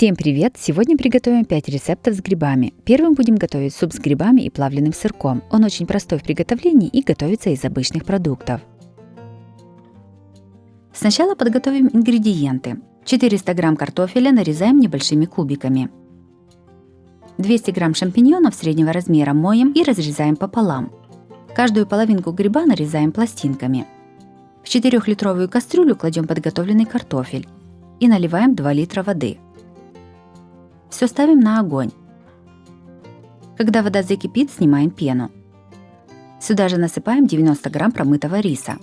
Всем привет! Сегодня приготовим 5 рецептов с грибами. Первым будем готовить суп с грибами и плавленым сырком. Он очень простой в приготовлении и готовится из обычных продуктов. Сначала подготовим ингредиенты. 400 грамм картофеля нарезаем небольшими кубиками. 200 грамм шампиньонов среднего размера моем и разрезаем пополам. Каждую половинку гриба нарезаем пластинками. В 4-литровую кастрюлю кладем подготовленный картофель и наливаем 2 литра воды. Все ставим на огонь. Когда вода закипит, снимаем пену. Сюда же насыпаем 90 грамм промытого риса.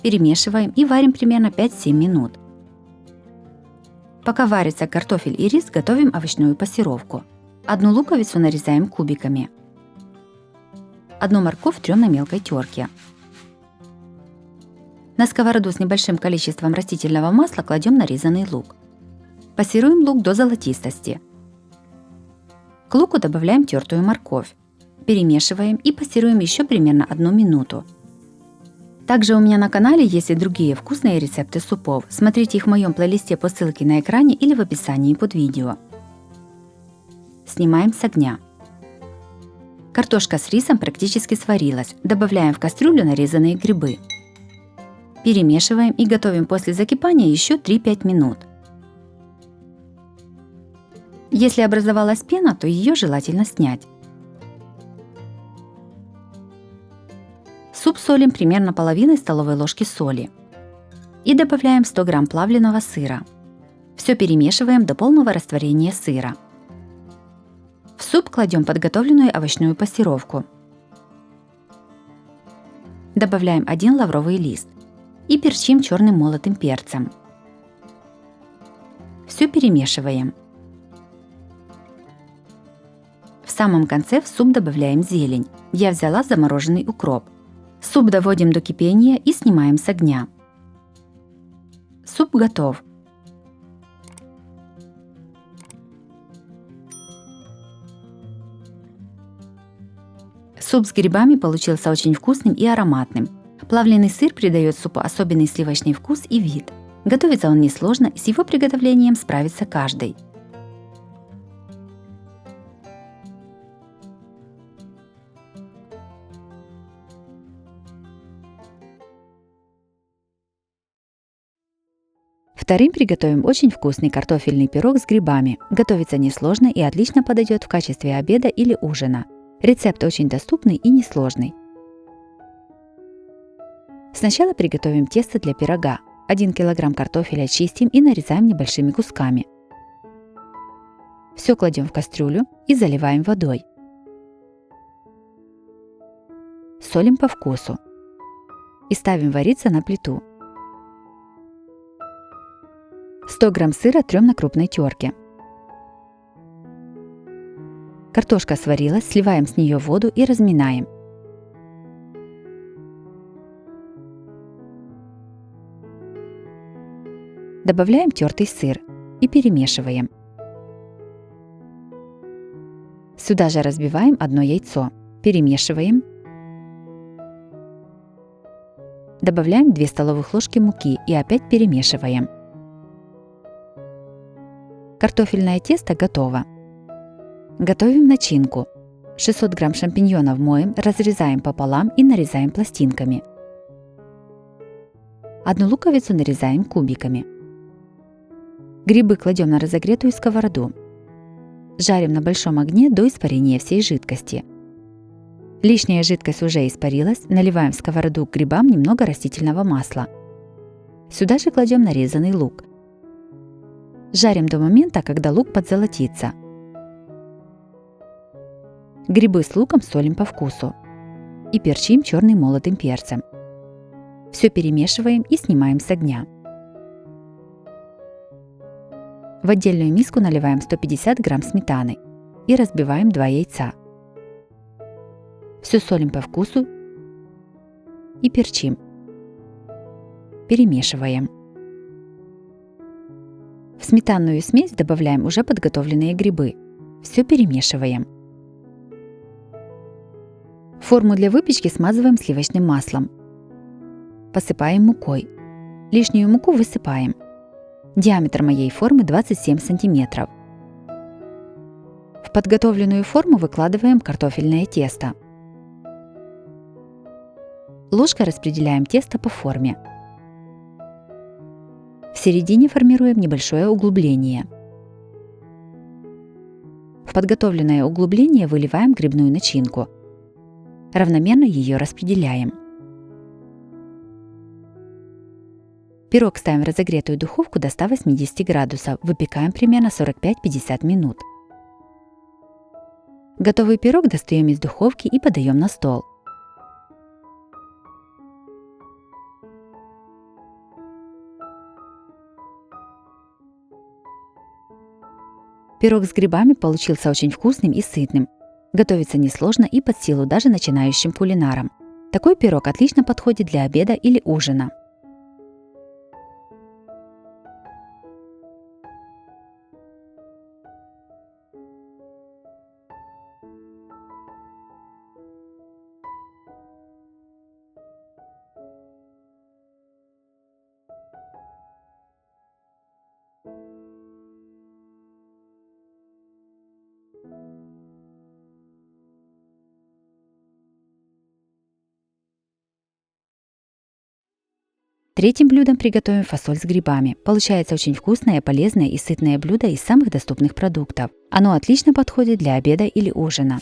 Перемешиваем и варим примерно 5-7 минут. Пока варится картофель и рис, готовим овощную пассировку. 1 луковицу нарезаем кубиками. 1 морковь трем на мелкой терке. На сковороду с небольшим количеством растительного масла кладем нарезанный лук. Пассируем лук до золотистости. К луку добавляем тертую морковь. Перемешиваем и пассируем еще примерно 1 минуту. Также у меня на канале есть и другие вкусные рецепты супов. Смотрите их в моем плейлисте по ссылке на экране или в описании под видео. Снимаем с огня. Картошка с рисом практически сварилась. Добавляем в кастрюлю нарезанные грибы. Перемешиваем и готовим после закипания еще 3-5 минут. Если образовалась пена, то ее желательно снять. Суп солим примерно половиной столовой ложки соли. И добавляем 100 грамм плавленого сыра. Все перемешиваем до полного растворения сыра. В суп кладем подготовленную овощную пассировку. Добавляем 1 лавровый лист и перчим черным молотым перцем. Все перемешиваем. В самом конце в суп добавляем зелень. Я взяла замороженный укроп. Суп доводим до кипения и снимаем с огня. Суп готов. Суп с грибами получился очень вкусным и ароматным. Плавленый сыр придает супу особенный сливочный вкус и вид. Готовится он несложно, и с его приготовлением справится каждый. Вторым приготовим очень вкусный картофельный пирог с грибами. Готовится несложно и отлично подойдет в качестве обеда или ужина. Рецепт очень доступный и несложный. Сначала приготовим тесто для пирога. 1 кг картофеля чистим и нарезаем небольшими кусками. Все кладем в кастрюлю и заливаем водой. Солим по вкусу. И ставим вариться на плиту. 100 грамм сыра трем на крупной терке. Картошка сварилась, сливаем с нее воду и разминаем. Добавляем тертый сыр и перемешиваем. Сюда же разбиваем 1 яйцо. Перемешиваем. Добавляем 2 столовых ложки муки и опять перемешиваем. Картофельное тесто готово. Готовим начинку. 600 грамм шампиньонов моем, разрезаем пополам и нарезаем пластинками. 1 луковицу нарезаем кубиками. Грибы кладем на разогретую сковороду. Жарим на большом огне до испарения всей жидкости. Лишняя жидкость уже испарилась, наливаем в сковороду к грибам немного растительного масла. Сюда же кладем нарезанный лук. Жарим до момента, когда лук подзолотится. Грибы с луком солим по вкусу. И перчим черным молотым перцем. Все перемешиваем и снимаем с огня. В отдельную миску наливаем 150 грамм сметаны и разбиваем 2 яйца. Все солим по вкусу и перчим. Перемешиваем. В сметанную смесь добавляем уже подготовленные грибы. Все перемешиваем. Форму для выпечки смазываем сливочным маслом. Посыпаем мукой. Лишнюю муку высыпаем. Диаметр моей формы 27 см. В подготовленную форму выкладываем картофельное тесто. Ложкой распределяем тесто по форме. В середине формируем небольшое углубление. В подготовленное углубление выливаем грибную начинку. Равномерно ее распределяем. Пирог ставим в разогретую духовку до 180 градусов. Выпекаем примерно 45-50 минут. Готовый пирог достаем из духовки и подаем на стол. Пирог с грибами получился очень вкусным и сытным. Готовится несложно и под силу даже начинающим кулинарам. Такой пирог отлично подходит для обеда или ужина. Третьим блюдом приготовим фасоль с грибами. Получается очень вкусное, полезное и сытное блюдо из самых доступных продуктов. Оно отлично подходит для обеда или ужина.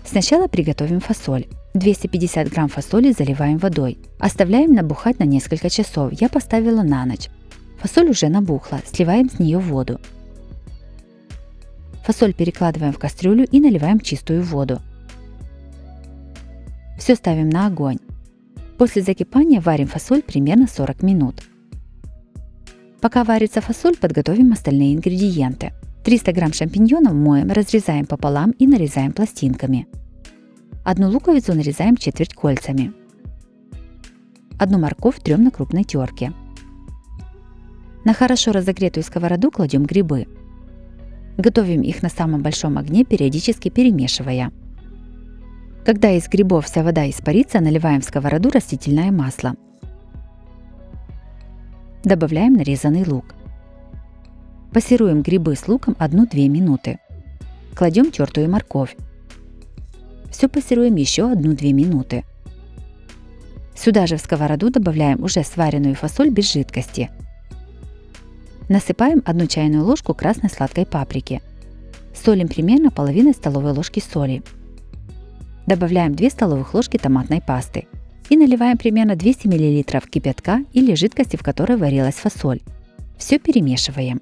Сначала приготовим фасоль. 250 грамм фасоли заливаем водой. Оставляем набухать на несколько часов. Я поставила на ночь. Фасоль уже набухла. Сливаем с нее воду. Фасоль перекладываем в кастрюлю и наливаем чистую воду. Все ставим на огонь. После закипания варим фасоль примерно 40 минут. Пока варится фасоль, подготовим остальные ингредиенты. 300 грамм шампиньонов моем, разрезаем пополам и нарезаем пластинками. Одну луковицу нарезаем четверть кольцами. Одну морковь трем на крупной терке. На хорошо разогретую сковороду кладем грибы. Готовим их на самом большом огне, периодически перемешивая. Когда из грибов вся вода испарится, наливаем в сковороду растительное масло. Добавляем нарезанный лук. Пассируем грибы с луком 1-2 минуты. Кладем тертую морковь. Все пассируем еще 1-2 минуты. Сюда же в сковороду добавляем уже сваренную фасоль без жидкости. Насыпаем 1 чайную ложку красной сладкой паприки. Солим примерно половиной столовой ложки соли. Добавляем 2 столовых ложки томатной пасты и наливаем примерно 200 мл кипятка или жидкости, в которой варилась фасоль. Все перемешиваем.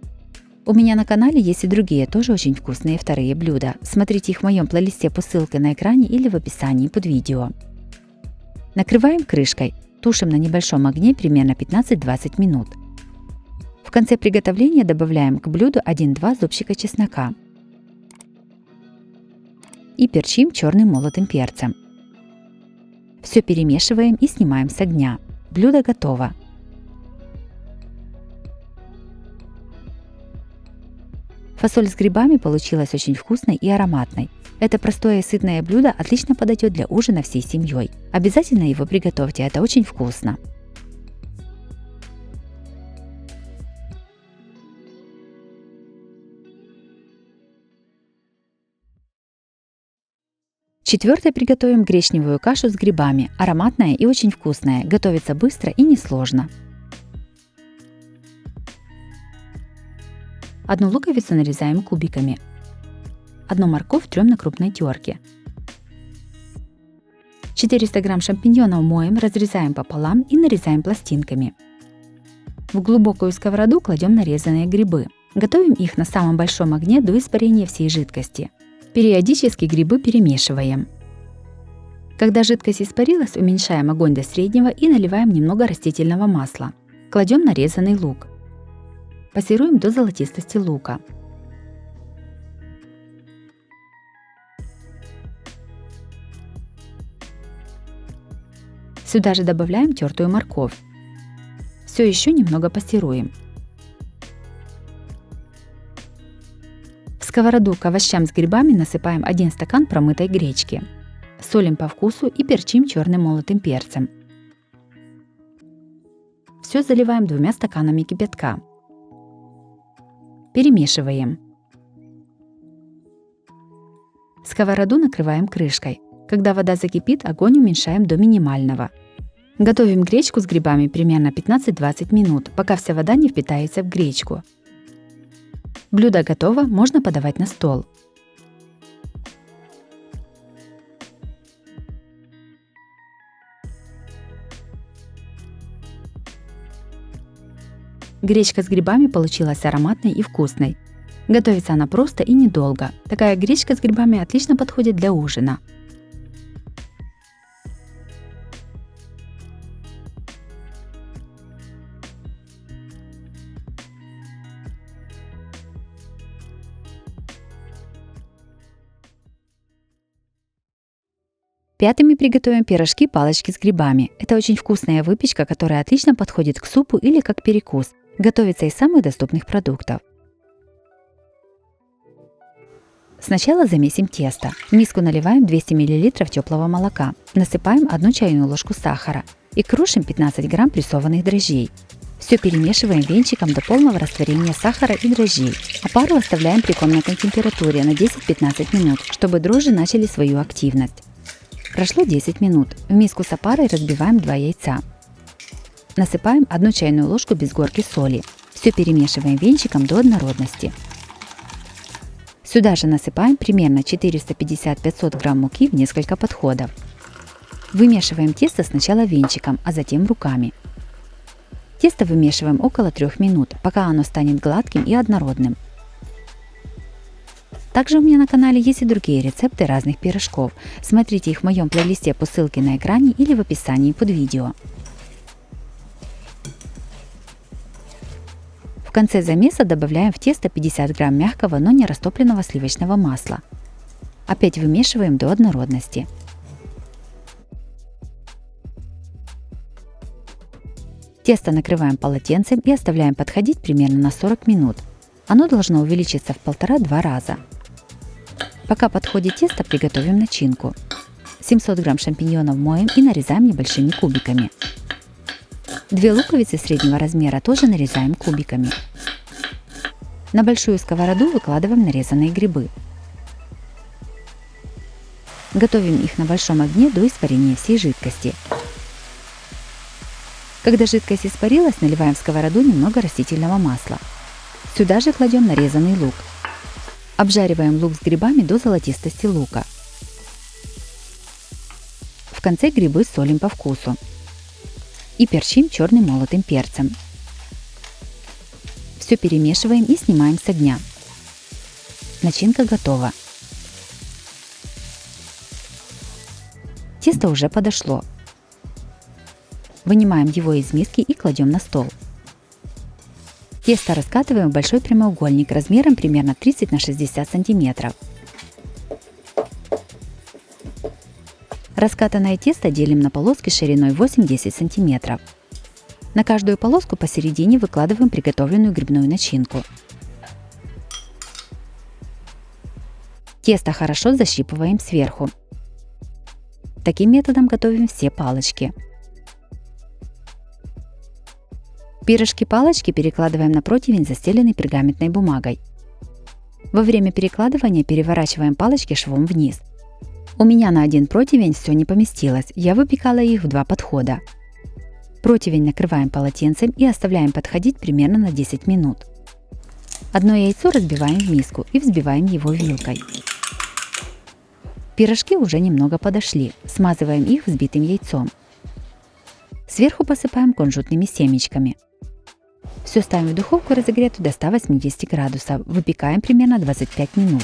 У меня на канале есть и другие, тоже очень вкусные вторые блюда. Смотрите их в моем плейлисте по ссылке на экране или в описании под видео. Накрываем крышкой, тушим на небольшом огне примерно 15-20 минут. В конце приготовления добавляем к блюду 1-2 зубчика чеснока и перчим черным молотым перцем. Все перемешиваем и снимаем с огня. Блюдо готово. Фасоль с грибами получилась очень вкусной и ароматной. Это простое и сытное блюдо отлично подойдет для ужина всей семьей. Обязательно его приготовьте, это очень вкусно. Четвертое приготовим гречневую кашу с грибами. Ароматная и очень вкусная. Готовится быстро и несложно. Одну луковицу нарезаем кубиками. Одну морковь трем на крупной терке. 400 грамм шампиньонов моем, разрезаем пополам и нарезаем пластинками. В глубокую сковороду кладем нарезанные грибы. Готовим их на самом большом огне до испарения всей жидкости. Периодически грибы перемешиваем. Когда жидкость испарилась, уменьшаем огонь до среднего и наливаем немного растительного масла. Кладем нарезанный лук. Пассируем до золотистости лука. Сюда же добавляем тертую морковь. Все еще немного пассируем. В сковороду к овощам с грибами насыпаем 1 стакан промытой гречки. Солим по вкусу и перчим черным молотым перцем. Все заливаем 2 стаканами кипятка. Перемешиваем. Сковороду накрываем крышкой. Когда вода закипит, огонь уменьшаем до минимального. Готовим гречку с грибами примерно 15-20 минут, пока вся вода не впитается в гречку. Блюдо готово, можно подавать на стол. Гречка с грибами получилась ароматной и вкусной. Готовится она просто и недолго. Такая гречка с грибами отлично подходит для ужина. Пятыми приготовим пирожки-палочки с грибами. Это очень вкусная выпечка, которая отлично подходит к супу или как перекус. Готовится из самых доступных продуктов. Сначала замесим тесто. В миску наливаем 200 мл теплого молока. Насыпаем 1 чайную ложку сахара и крушим 15 грамм прессованных дрожжей. Все перемешиваем венчиком до полного растворения сахара и дрожжей. А пару оставляем при комнатной температуре на 10-15 минут, чтобы дрожжи начали свою активность. Прошло 10 минут. В миску с опарой разбиваем 2 яйца. Насыпаем 1 чайную ложку без горки соли. Все перемешиваем венчиком до однородности. Сюда же насыпаем примерно 450-500 грамм муки в несколько подходов. Вымешиваем тесто сначала венчиком, а затем руками. Тесто вымешиваем около 3 минут, пока оно станет гладким и однородным. Также у меня на канале есть и другие рецепты разных пирожков. Смотрите их в моем плейлисте по ссылке на экране или в описании под видео. В конце замеса добавляем в тесто 50 грамм мягкого, но не растопленного сливочного масла. Опять вымешиваем до однородности. Тесто накрываем полотенцем и оставляем подходить примерно на 40 минут. Оно должно увеличиться в 1,5-2 раза. Пока подходит тесто, приготовим начинку. 700 грамм шампиньонов моем и нарезаем небольшими кубиками. 2 луковицы среднего размера тоже нарезаем кубиками. На большую сковороду выкладываем нарезанные грибы. Готовим их на большом огне до испарения всей жидкости. Когда жидкость испарилась, наливаем в сковороду немного растительного масла. Сюда же кладем нарезанный лук. Обжариваем лук с грибами до золотистости лука. В конце грибы солим по вкусу. И перчим черным молотым перцем. Все перемешиваем и снимаем с огня. Начинка готова. Тесто уже подошло. Вынимаем его из миски и кладем на стол. Тесто раскатываем в большой прямоугольник размером примерно 30 на 60 см. Раскатанное тесто делим на полоски шириной 8-10 см. На каждую полоску посередине выкладываем приготовленную грибную начинку. Тесто хорошо защипываем сверху. Таким методом готовим все палочки. Пирожки-палочки перекладываем на противень, застеленный пергаментной бумагой. Во время перекладывания переворачиваем палочки швом вниз. У меня на один противень все не поместилось, я выпекала их в 2 подхода. Противень накрываем полотенцем и оставляем подходить примерно на 10 минут. Одно яйцо разбиваем в миску и взбиваем его вилкой. Пирожки уже немного подошли, смазываем их взбитым яйцом. Сверху посыпаем кунжутными семечками. Все ставим в духовку разогретую до 180 градусов, выпекаем примерно 25 минут.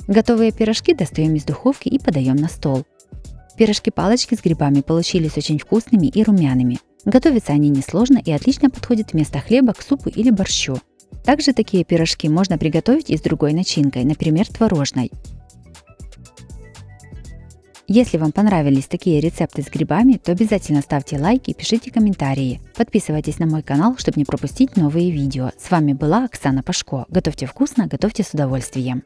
Готовые пирожки достаем из духовки и подаем на стол. Пирожки-палочки с грибами получились очень вкусными и румяными. Готовятся они несложно и отлично подходят вместо хлеба к супу или борщу. Также такие пирожки можно приготовить и с другой начинкой, например, творожной. Если вам понравились такие рецепты с грибами, то обязательно ставьте лайки и пишите комментарии. Подписывайтесь на мой канал, чтобы не пропустить новые видео. С вами была Оксана Пашко. Готовьте вкусно, готовьте с удовольствием.